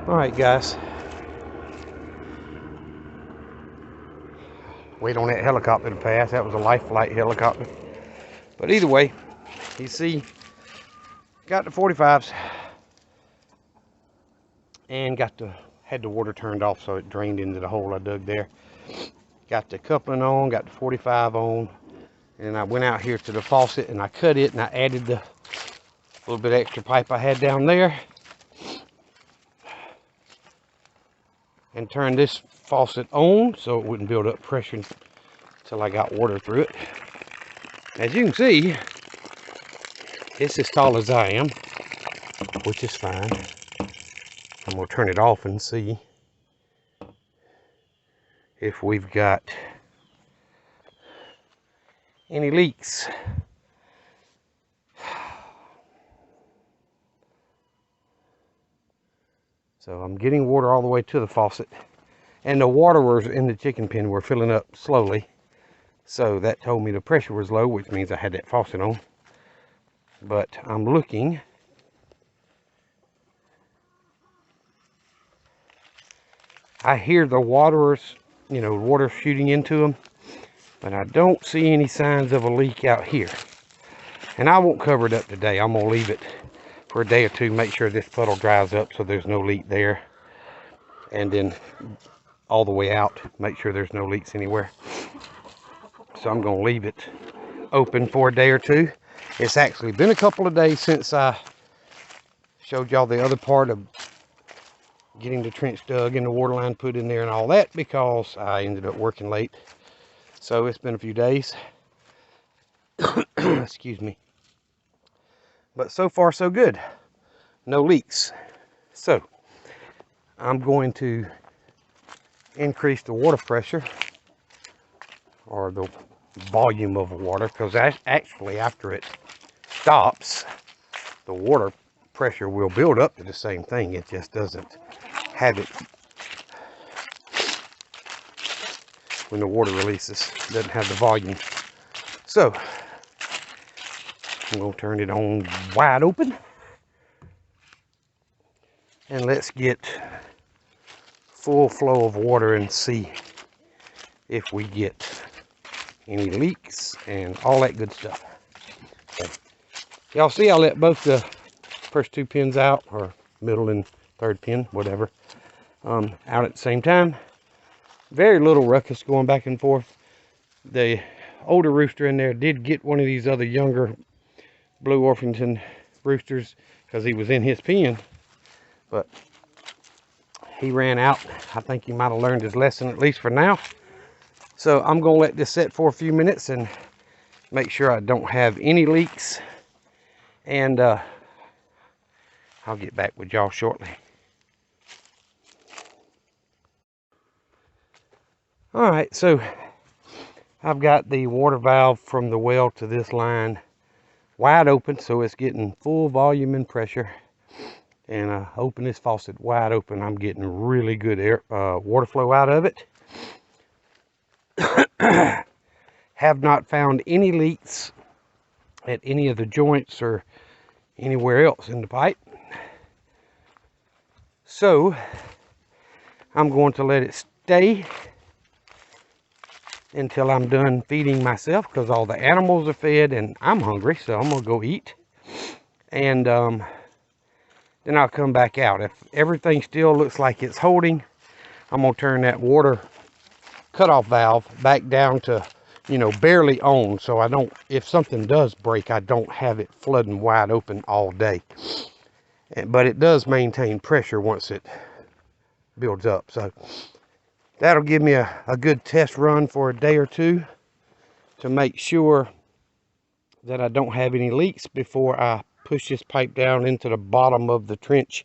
All right, guys. Wait on that helicopter to pass. That was a life flight helicopter. But either way, you see, got the 45s and had the water turned off so it drained into the hole I dug there. Got the coupling on, got the 45 on, and I went out here to the faucet and I cut it and I added the little bit extra pipe I had down there and turned this faucet on so it wouldn't build up pressure until I got water through it. As you can see, it's as tall as I am, which is fine. I'm gonna turn it off and see if we've got any leaks. So I'm getting water all the way to the faucet, and the waterers in the chicken pen were filling up slowly. So that told me the pressure was low, which means I had that faucet on. But I'm looking. I hear the waterers, water shooting into them, but I don't see any signs of a leak out here. And I won't cover it up today. I'm gonna leave it for a day or two, make sure this puddle dries up so there's no leak there. And then all the way out, make sure there's no leaks anywhere. So I'm gonna leave it open for a day or two. It's actually been a couple of days since I showed y'all the other part of getting the trench dug and the water line put in there and all that, because I ended up working late. So it's been a few days. Excuse me. But so far so good. No leaks. So I'm going to increase the water pressure, or the volume of water, because actually after it stops, the water pressure will build up to the same thing. It just doesn't have it when the water releases. It doesn't have the volume. So I'm going to turn it on wide open, and let's get full flow of water and see if we get any leaks and all that good stuff. Okay. Y'all see I let both the first two pins out, or middle and third pin, whatever, out at the same time. Very little ruckus going back and forth. The older rooster in there did get one of these other younger Blue Orpington roosters because he was in his pen, but he ran out. I think he might have learned his lesson, at least for now. So I'm gonna let this set for a few minutes and make sure I don't have any leaks, and I'll get back with y'all shortly. All right, so I've got the water valve from the well to this line wide open, so it's getting full volume and pressure. And I open this faucet wide open, I'm getting really good water flow out of it. Have not found any leaks at any of the joints or anywhere else in the pipe. So I'm going to let it stay until I'm done feeding myself, because all the animals are fed and I'm hungry, so I'm gonna go eat. And then I'll come back out. If everything still looks like it's holding, I'm gonna turn that water cutoff valve back down to, barely on, so I don't, if something does break, I don't have it flooding wide open all day. But it does maintain pressure once it builds up. So that'll give me a good test run for a day or two to make sure that I don't have any leaks before I push this pipe down into the bottom of the trench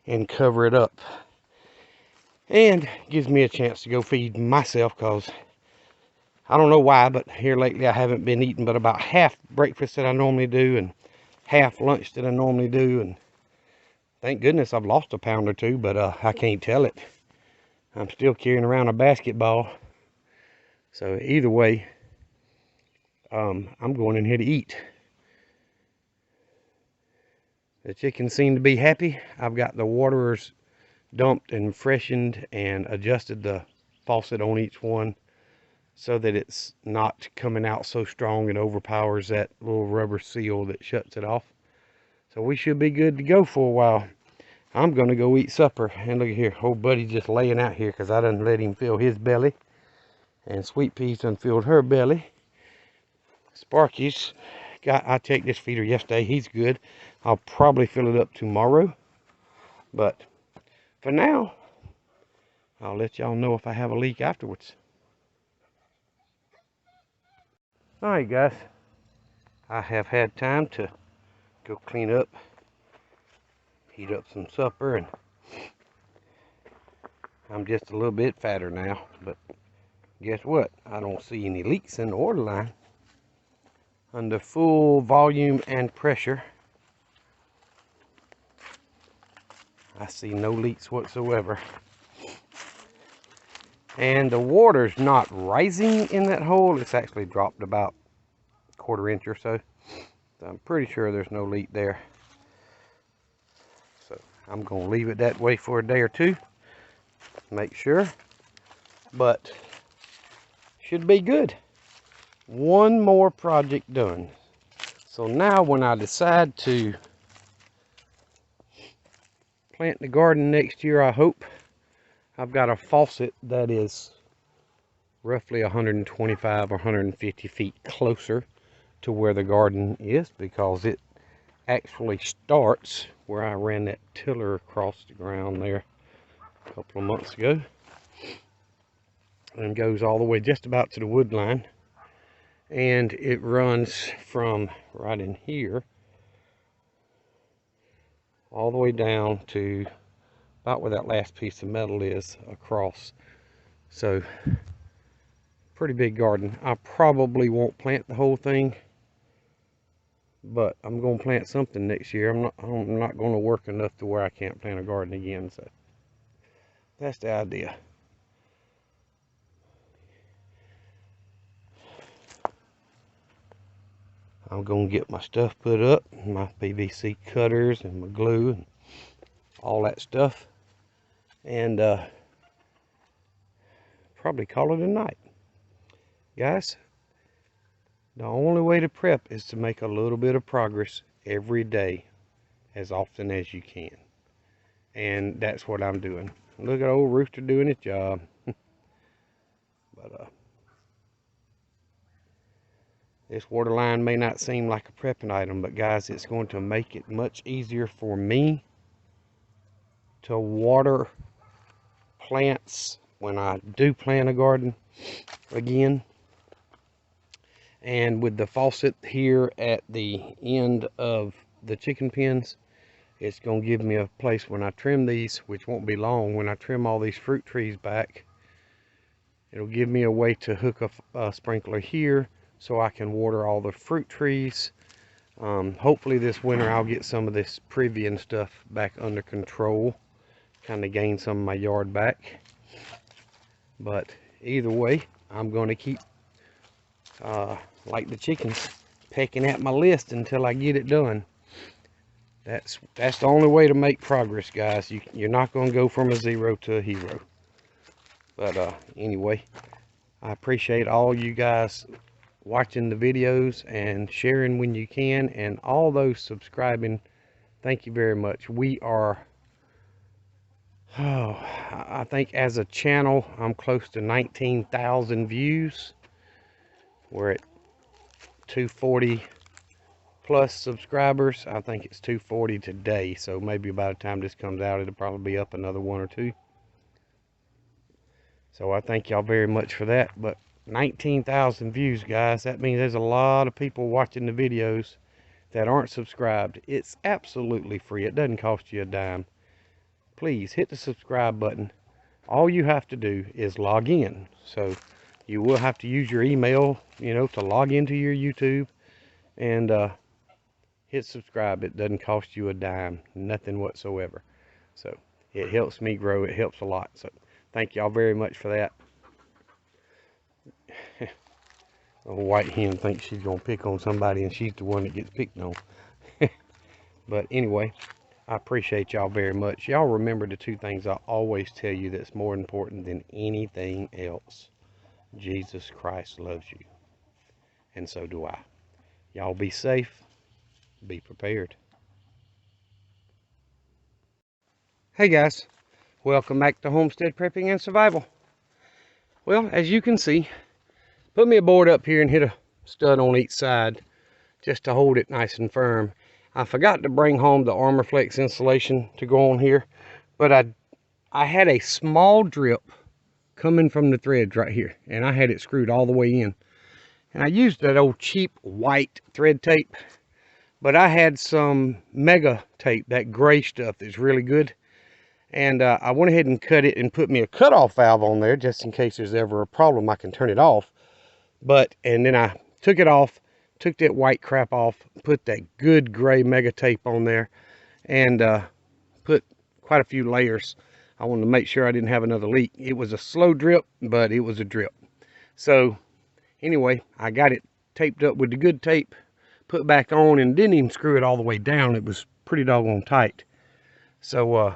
and cover it up. And gives me a chance to go feed myself, because I don't know why, but here lately I haven't been eating but about half breakfast that I normally do and half lunch that I normally do. And thank goodness I've lost a pound or two, but I can't tell it. I'm still carrying around a basketball. So either way, I'm going in here to eat. The chickens seem to be happy. I've got the waterers dumped and freshened and adjusted the faucet on each one so that it's not coming out so strong and overpowers that little rubber seal that shuts it off. So we should be good to go for a while. I'm gonna go eat supper. And look at here, old buddy just laying out here because I done let him fill his belly. And Sweet Pea's done filled her belly. Sparky's I checked this feeder yesterday. He's good. I'll probably fill it up tomorrow. But for now, I'll let y'all know if I have a leak afterwards. Alright guys, I have had time to go clean up, heat up some supper, and I'm just a little bit fatter now. But guess what? I don't see any leaks in the water line. Under full volume and pressure, I see no leaks whatsoever. And the water's not rising in that hole. It's actually dropped about a quarter inch or so. So I'm pretty sure there's no leak there. So I'm going to leave it that way for a day or two. Make sure. But should be good. One more project done. So now when I decide to plant the garden next year, I hope, I've got a faucet that is roughly 125 or 150 feet closer to where the garden is, because it actually starts where I ran that tiller across the ground there a couple of months ago and goes all the way just about to the wood line, and it runs from right in here all the way down to about where that last piece of metal is across. So pretty big garden. I probably won't plant the whole thing, but I'm going to plant something next year. I'm not going to work enough to where I can't plant a garden again. So that's the idea. I'm going to get my stuff put up, my PVC cutters and my glue and all that stuff, and probably call it a night. Guys, the only way to prep is to make a little bit of progress every day, as often as you can. And that's what I'm doing. Look at old Rooster doing his job. But this water line may not seem like a prepping item, but guys, it's going to make it much easier for me to water plants when I do plant a garden again. And with the faucet here at the end of the chicken pens, it's going to give me a place when I trim these, which won't be long, when I trim all these fruit trees back, it'll give me a way to hook a sprinkler here so I can water all the fruit trees. Hopefully this winter I'll get some of this Previan stuff back under control, kind of gain some of my yard back. But either way, I'm going to keep like the chickens, pecking at my list until I get it done. That's the only way to make progress, guys. You're not going to go from a zero to a hero. But anyway, I appreciate all you guys watching the videos and sharing when you can, and all those subscribing. Thank you very much. We are, I think as a channel, I'm close to 19,000 views. We're at 240 plus subscribers. I think it's 240 today, so maybe by the time this comes out, it'll probably be up another 1 or 2. So I thank y'all very much for that. But 19,000 views, guys, that means there's a lot of people watching the videos that aren't subscribed. It's absolutely free. It doesn't cost you a dime. Please hit the subscribe button. All you have to do is log in. So you will have to use your email, to log into your YouTube, and hit subscribe. It doesn't cost you a dime, nothing whatsoever. So it helps me grow. It helps a lot. So thank y'all very much for that. A white hen thinks she's gonna pick on somebody, and she's the one that gets picked on. But anyway, I appreciate y'all very much. Y'all remember the two things I always tell you that's more important than anything else. Jesus Christ loves you, and so do I. Y'all be safe, be prepared. Hey guys, welcome back to Homestead Prepping and Survival. Well, as you can see, put me a board up here and hit a stud on each side just to hold it nice and firm. I forgot to bring home the Armorflex insulation to go on here, but I had a small drip coming from the threads right here, and I had it screwed all the way in. And I used that old cheap white thread tape, but I had some Mega tape, that gray stuff that's really good. And I went ahead and cut it and put me a cutoff valve on there just in case there's ever a problem, I can turn it off. And then I took it off, took that white crap off, put that good gray Mega tape on there, and put quite a few layers. I wanted to make sure I didn't have another leak. It was a slow drip, but it was a drip. So anyway, I got it taped up with the good tape, put back on, and didn't even screw it all the way down. It was pretty doggone tight. So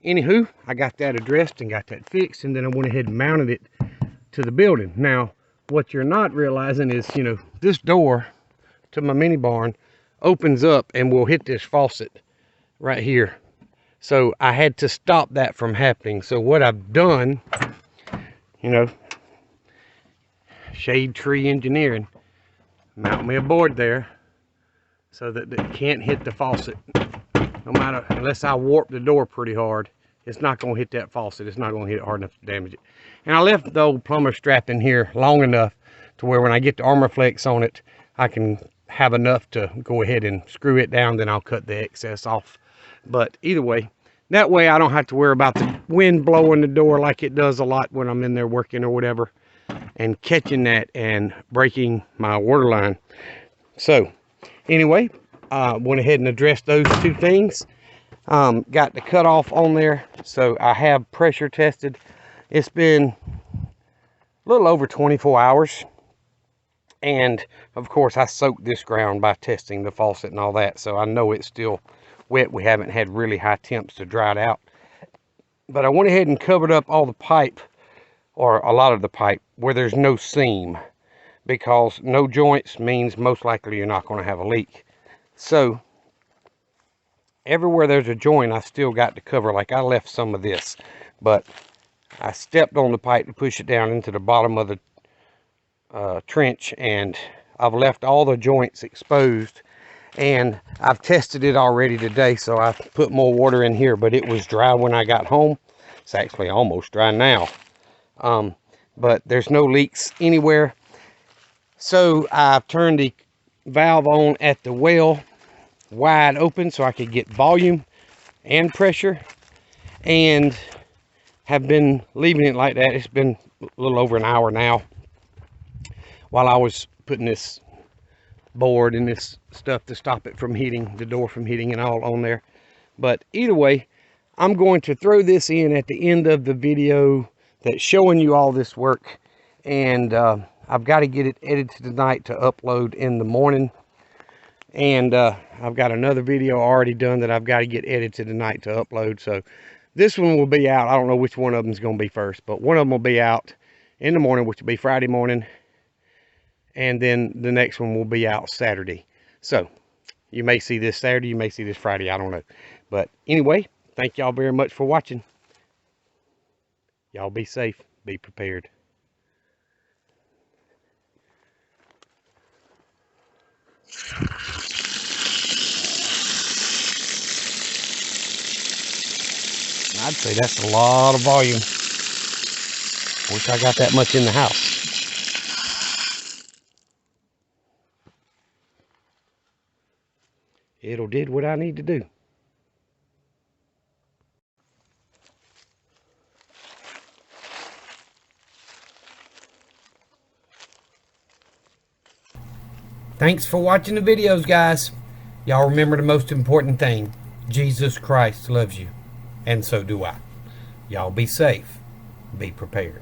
anywho, I got that addressed and got that fixed, and then I went ahead and mounted it to the building. Now, what you're not realizing is, you know, this door to my mini barn opens up and will hit this faucet right here. So I had to stop that from happening. So what I've done, you know, shade tree engineering, mount me a board there so that it can't hit the faucet. No matter, unless I warp the door pretty hard, it's not going to hit that faucet. It's not going to hit it hard enough to damage it. And I left the old plumber strap in here long enough to where when I get the Armorflex on it, I can have enough to go ahead and screw it down. Then I'll cut the excess off. But either way, that way I don't have to worry about the wind blowing the door like it does a lot when I'm in there working or whatever, and catching that and breaking my water line. So anyway, went ahead and addressed those two things. Got the cutoff on there, so I have pressure tested. It's been a little over 24 hours, and of course I soaked this ground by testing the faucet and all that, so I know it's still wet. We haven't had really high temps to dry it out, but I went ahead and covered up all the pipe, or a lot of the pipe, where there's no seam, because no joints means most likely you're not going to have a leak. So everywhere there's a joint, I still got to cover. Like I left some of this, but I stepped on the pipe to push it down into the bottom of the trench, and I've left all the joints exposed. And I've tested it already today, so I put more water in here, but it was dry when I got home. It's actually almost dry now. But there's no leaks anywhere. So I've turned the valve on at the well wide open so I could get volume and pressure, and have been leaving it like that. It's been a little over an hour now while I was putting this board and this stuff to stop it from hitting the door from hitting and all on there. But either way, I'm going to throw this in at the end of the video that's showing you all this work, and I've got to get it edited tonight to upload in the morning. And I've got another video already done that I've got to get edited tonight to upload. So this one will be out. I don't know which one of them is going to be first, but one of them will be out in the morning, which will be Friday morning. And then the next one will be out Saturday. So you may see this Saturday, you may see this Friday, I don't know. But anyway, thank y'all very much for watching. Y'all be safe, be prepared. I'd say that's a lot of volume. Wish I got that much in the house. It'll did what I need to do. Thanks for watching the videos, guys. Y'all remember the most important thing. Jesus Christ loves you, and so do I. Y'all be safe. Be prepared.